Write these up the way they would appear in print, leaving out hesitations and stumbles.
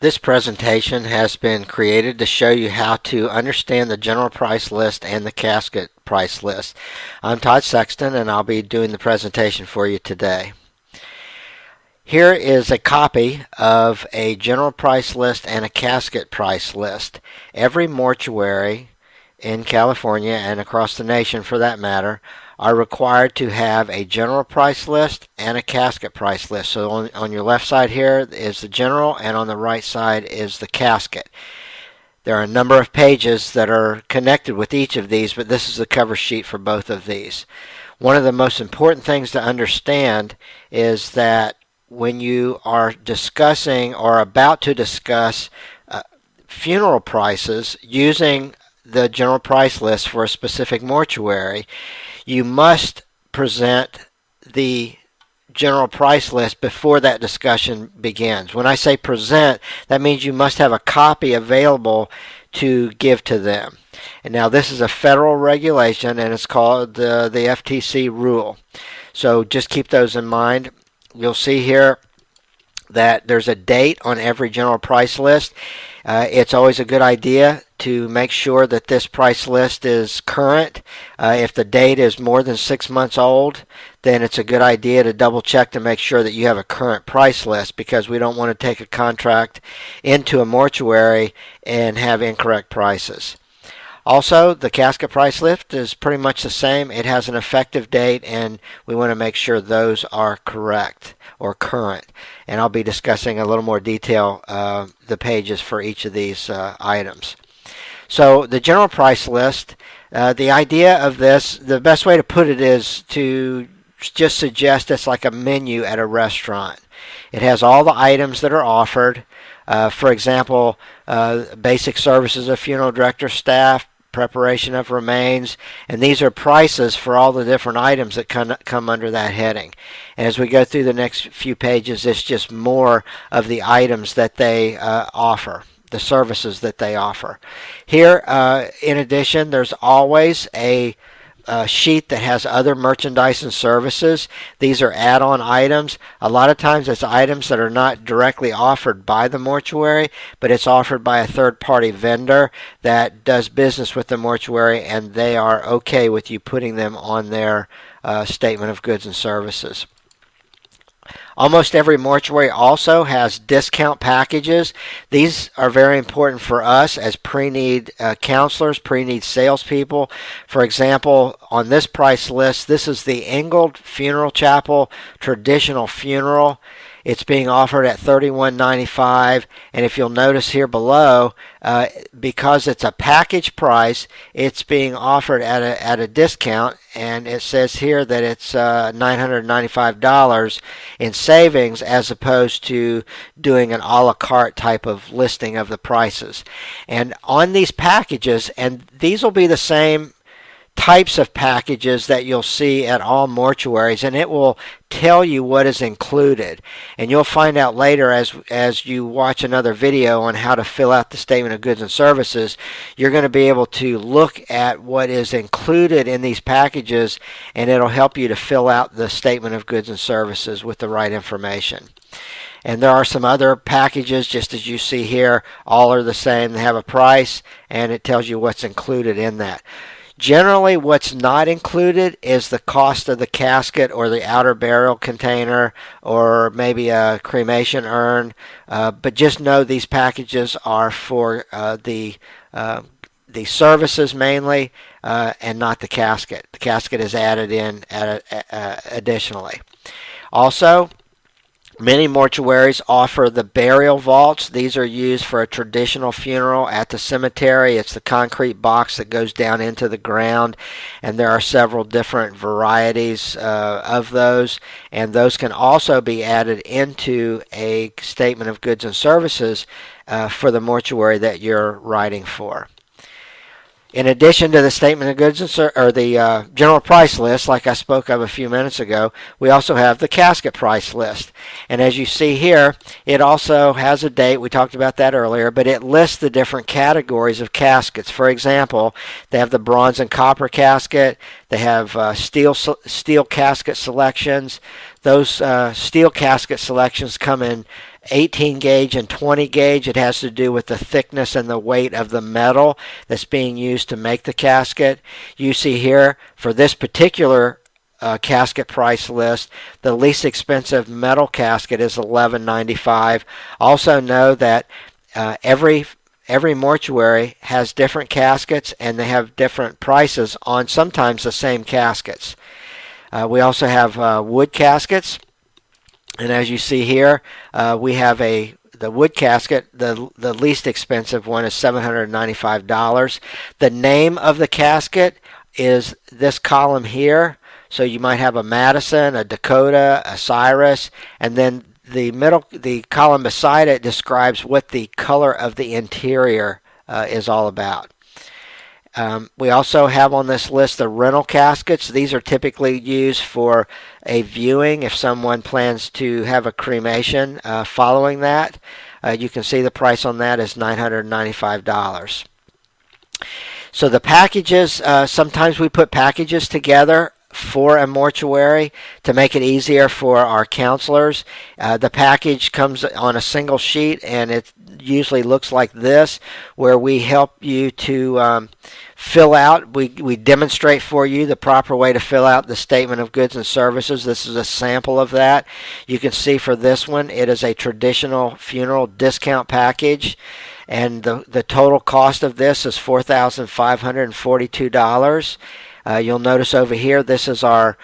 This presentation has been created to show you how to understand the general price list and the casket price list. I'm Todd Sexton and I'll be doing the presentation for you today. Here is a copy of a general price list and a casket price list. Every mortuary in California and across the nation for that matter are required to have a general price list and a casket price list. So on your left side here is the general and on the right side is the casket. There are a number of pages that are connected with each of these, but this is the cover sheet for both of these. One of the most important things to understand is that when you are discussing or about to discuss funeral prices using the general price list for a specific mortuary, you must present the general price list before that discussion begins. When I say present, that means you must have a copy available to give to them. And now this is a federal regulation and it's called the FTC rule. So just keep those in mind. You'll see here that there's a date on every general price list. It's always a good idea to make sure that this price list is current. If the date is more than 6 months old, then it's a good idea to double check to make sure that you have a current price list, because we don't want to take a contract into a mortuary and have incorrect prices. Also, the casket price list is pretty much the same. It has an effective date and we want to make sure those are correct or current. And I'll be discussing a little more detail the pages for each of these items. So the general price list, the idea of this, the best way to put it is to just suggest it's like a menu at a restaurant. It has all the items that are offered. For example, basic services of funeral director staff, preparation of remains, and these are prices for all the different items that come under that heading. And as we go through the next few pages, it's just more of the items that they offer, the services that they offer. Here, in addition, there's always a sheet that has other merchandise and services. These are add-on items. A lot of times it's items that are not directly offered by the mortuary, but it's offered by a third-party vendor that does business with the mortuary, and they are okay with you putting them on their statement of goods and services. Almost every mortuary also has discount packages. These are very important for us as pre-need counselors, pre-need salespeople. For example, on this price list, this is the Ingold Funeral Chapel Traditional Funeral. It's being offered at $31.95, and if you'll notice here below, because it's a package price, it's being offered at a discount, and it says here that it's $995 in savings as opposed to doing an a la carte type of listing of the prices. And on these packages, and these will be the same types of packages that you'll see at all mortuaries, and it will tell you what is included. And you'll find out later as you watch another video on how to fill out the statement of goods and services, you're going to be able to look at what is included in these packages, and it'll help you to fill out the statement of goods and services with the right information. And there are some other packages, just as you see here, all are the same. They have a price, and it tells you what's included in that. Generally, what's not included is the cost of the casket or the outer burial container or maybe a cremation urn. But just know these packages are for the services mainly and not the casket. The casket is added in additionally. Also, many mortuaries offer the burial vaults. These are used for a traditional funeral at the cemetery. It's the concrete box that goes down into the ground, and there are several different varieties of those, and those can also be added into a statement of goods and services for the mortuary that you're writing for. In addition to the statement of goods or the general price list, like I spoke of a few minutes ago, we also have the casket price list. And as you see here, it also has a date. We talked about that earlier, but it lists the different categories of caskets. For example, they have the bronze and copper casket. They have steel casket selections. Those steel casket selections come in 18 gauge and 20 gauge. It has to do with the thickness and the weight of the metal that's being used to make the casket. You see here for this particular casket price list, the least expensive metal casket is $11.95. Also know that every mortuary has different caskets and they have different prices on sometimes the same caskets. We also have wood caskets, and as you see here, we have the wood casket. The least expensive one is $795. The name of the casket is this column here. So you might have a Madison, a Dakota, a Cyrus, and then the column beside it describes what the color of the interior is all about. We also have on this list the rental caskets. These are typically used for a viewing if someone plans to have a cremation following that. You can see the price on that is $995. So the packages, sometimes we put packages together for a mortuary to make it easier for our counselors. The package comes on a single sheet, and it usually looks like this, where we help you to fill out. We demonstrate for you the proper way to fill out the statement of goods and services. This is a sample of that. You can see for this one, it is a traditional funeral discount package, and the total cost of this is $4,542. You'll notice over here, this is our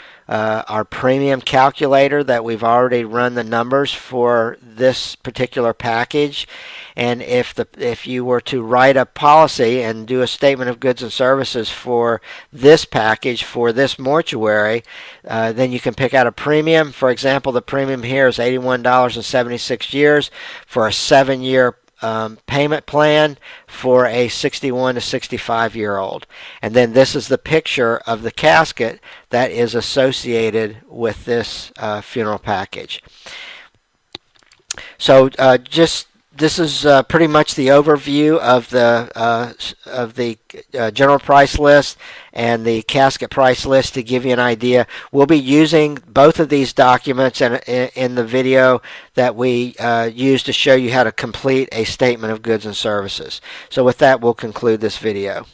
premium calculator that we've already run the numbers for this particular package. And if you were to write a policy and do a statement of goods and services for this package for this mortuary, then you can pick out a premium. For example, the premium here is $81.76 for a 7-year payment plan for a 61 to 65-year-old. And then this is the picture of the casket that is associated with this funeral package. So this is pretty much the overview of the general price list and the casket price list to give you an idea. We'll be using both of these documents in the video that we use to show you how to complete a statement of goods and services. So with that, we'll conclude this video.